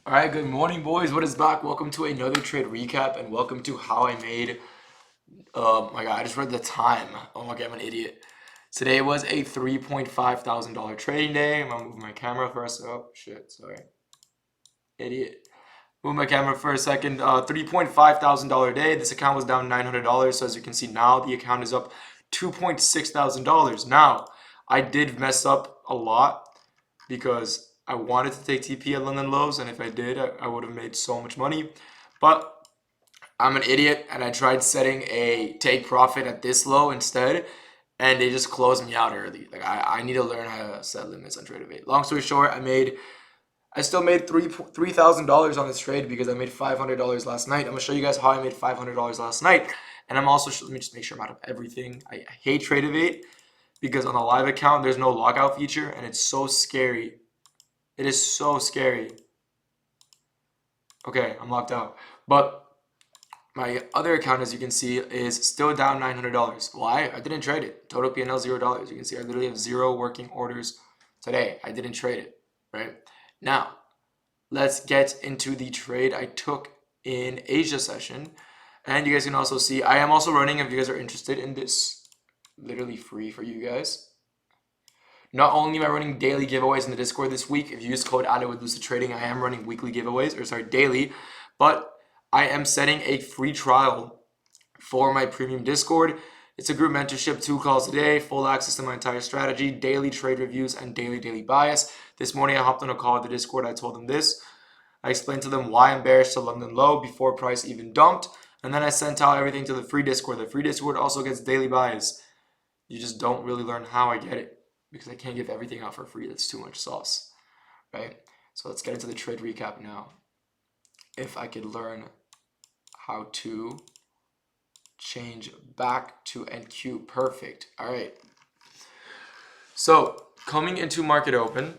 All right, good morning, boys. What is back? Welcome to another trade recap, and welcome to how I made. My God, I just read the time. Oh my God, I'm an idiot. Today was a $3,500 trading day. I'm gonna move my camera first. Oh shit, sorry, idiot. Move my camera for a second. $3,500 day. This account was down $900. So as you can see now, the account is up $2,600. Now, I did mess up a lot because I wanted to take TP at London lows, and if I did, I would have made so much money. But I'm an idiot, and I tried setting a take profit at this low instead, and they just closed me out early. Like I need to learn how to set limits on Trade Long story short, I still made $3,000 on this trade because I made $500 last night. I'm gonna show you guys how I made $500 last night, and I'm also let me just make sure I'm out of everything. I hate Trade because on the live account there's no lockout feature, and it's so scary. It is so scary. Okay, I'm locked out. But my other account, as you can see, is still down $900. Why? I didn't trade it. Total PNL $0. You can see I literally have 0 working orders today. I didn't trade it, right? Now, let's get into the trade I took in Asia session. And you guys can also see, I am also running, if you guys are interested in this, literally free for you guys. Not only am I running daily giveaways in the Discord this week, if you use code ADA with Lucid Trading, I am running weekly giveaways, or sorry, daily, but I am setting a free trial for my premium Discord. It's a group mentorship, 2 calls a day, full access to my entire strategy, daily trade reviews, and daily bias. This morning I hopped on a call with the Discord. I told them this. I explained to them why I'm bearish to London low before price even dumped, and then I sent out everything to the free Discord. The free Discord also gets daily bias. You just don't really learn how I get it, because I can't give everything out for free. That's too much sauce, right? So let's get into the trade recap now. If I could learn how to change back to NQ, perfect. All right. So coming into market open,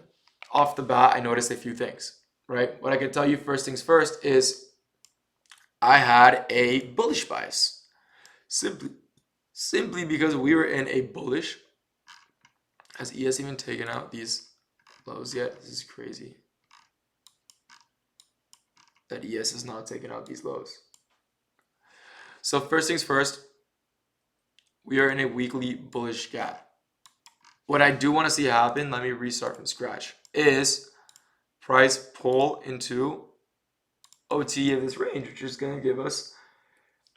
off the bat, I noticed a few things, right? What I can tell you first things first is I had a bullish bias, simply because we were in a bullish. Has ES even taken out these lows yet? This is crazy that ES has not taken out these lows. So first things first, we are in a weekly bullish gap. What I do want to see happen, let me restart from scratch, is price pull into OT of this range, which is going to give us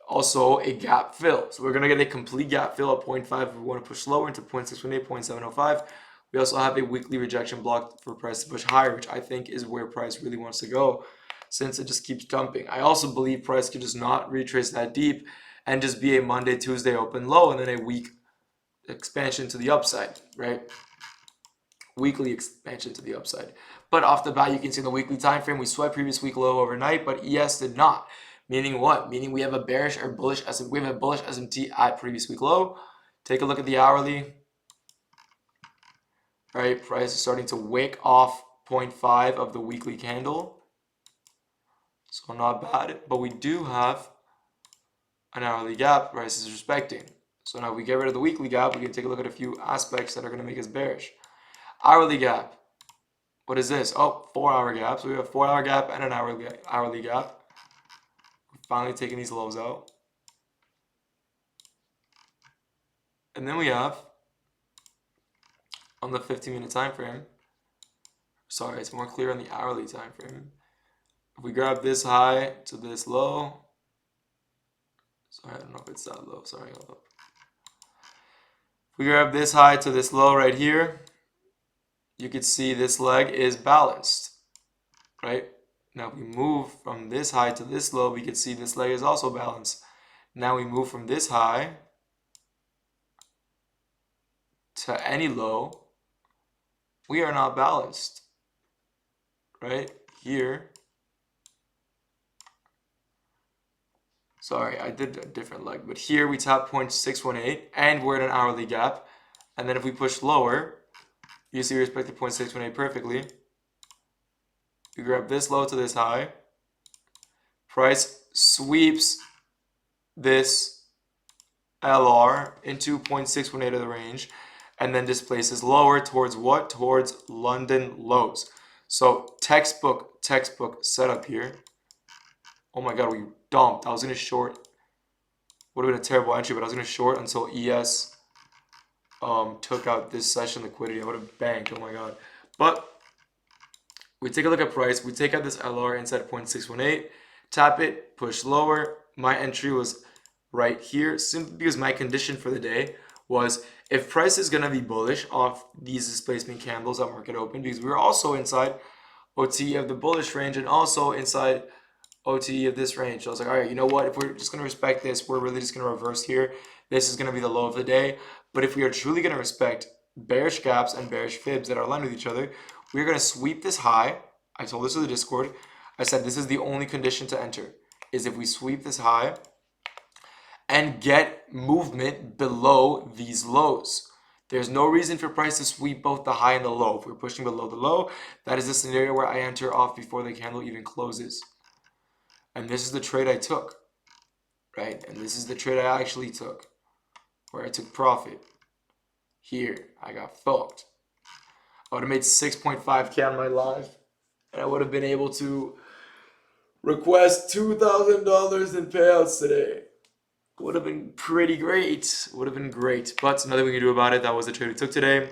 also a gap fill. So we're going to get a complete gap fill at 0.5 if we want to push lower into 0.618, 0.705. We also have a weekly rejection block for price to push higher, which I think is where price really wants to go, since it just keeps dumping. I also believe price could just not retrace that deep and just be a Monday, Tuesday open low, and then a week expansion to the upside, right? Weekly expansion to the upside. But off the bat, you can see in the weekly time frame, we swept previous week low overnight, but ES did not. Meaning what? Meaning we have a bearish or bullish SMT. We have a bullish SMT at previous week low. Take a look at the hourly. All right, price is starting to wick off 0.5 of the weekly candle. So not bad, but we do have an hourly gap price is respecting. So now if we get rid of the weekly gap, we can take a look at a few aspects that are going to make us bearish. Hourly gap. What is this? Oh, 4-hour gap. So we have a 4-hour gap and an hourly gap. We're finally taking these lows out. And then we have on the 15-minute time frame. Sorry, it's more clear on the hourly time frame. If we grab this high to this low, sorry, I don't know if it's that low. Sorry, hold up. If we grab this high to this low right here, you can see this leg is balanced, right? Now if we move from this high to this low, we can see this leg is also balanced. Now we move from this high to any low, we are not balanced, right? Here, sorry, I did a different leg, but here we tap 0.618 and we're in an hourly gap. And then if we push lower, you see we respected 0.618 perfectly. We grab this low to this high. Price sweeps this LR into 0.618 of the range and then displaces lower towards what? Towards London lows. So textbook textbook setup here. Oh my god, we dumped. I was gonna short. Would have been a terrible entry, but I was gonna short until ES took out this session liquidity. I would have banked. Oh my god. But we take a look at price. We take out this LR inside 0.618, tap it, push lower. My entry was right here, simply because my condition for the day was if price is gonna be bullish off these displacement candles at market open, because we were also inside OTE of the bullish range and also inside OTE of this range. So I was like, all right, you know what? If we're just going to respect this, we're really just going to reverse here. This is going to be the low of the day. But if we are truly going to respect bearish gaps and bearish fibs that are aligned with each other, we're going to sweep this high. I told this to the Discord. I said this is the only condition to enter, is if we sweep this high and get movement below these lows. There's no reason for price to sweep both the high and the low. If we're pushing below the low, that is the scenario where I enter off before the candle even closes. And this is the trade I took, right? And this is the trade I actually took, where I took profit. Here, I got fucked. I would have made 6.5K on my live, and I would have been able to request $2,000 in payouts today. Would have been pretty great. Would have been great. But nothing we can do about it. That was the trade we took today.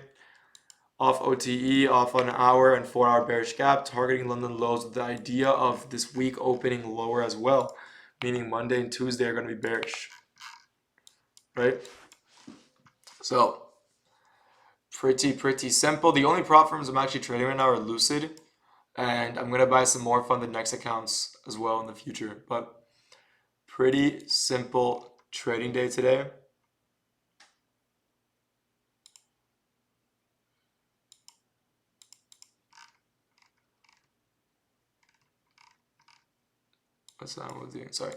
Off OTE, off an hour and 4 hour bearish gap, targeting London lows with the idea of this week opening lower as well. Meaning Monday and Tuesday are going to be bearish. Right? So, pretty simple. The only prop firms I'm actually trading right now are Lucid. And I'm going to buy some more funded next accounts as well in the future. But pretty simple trading day today. That's not what I was doing. Sorry.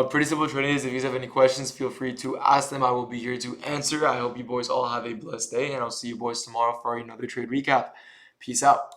Pretty simple trading days. If you guys have any questions, feel free to ask them. I will be here to answer. I hope you boys all have a blessed day, and I'll see you boys tomorrow for another trade recap. Peace out.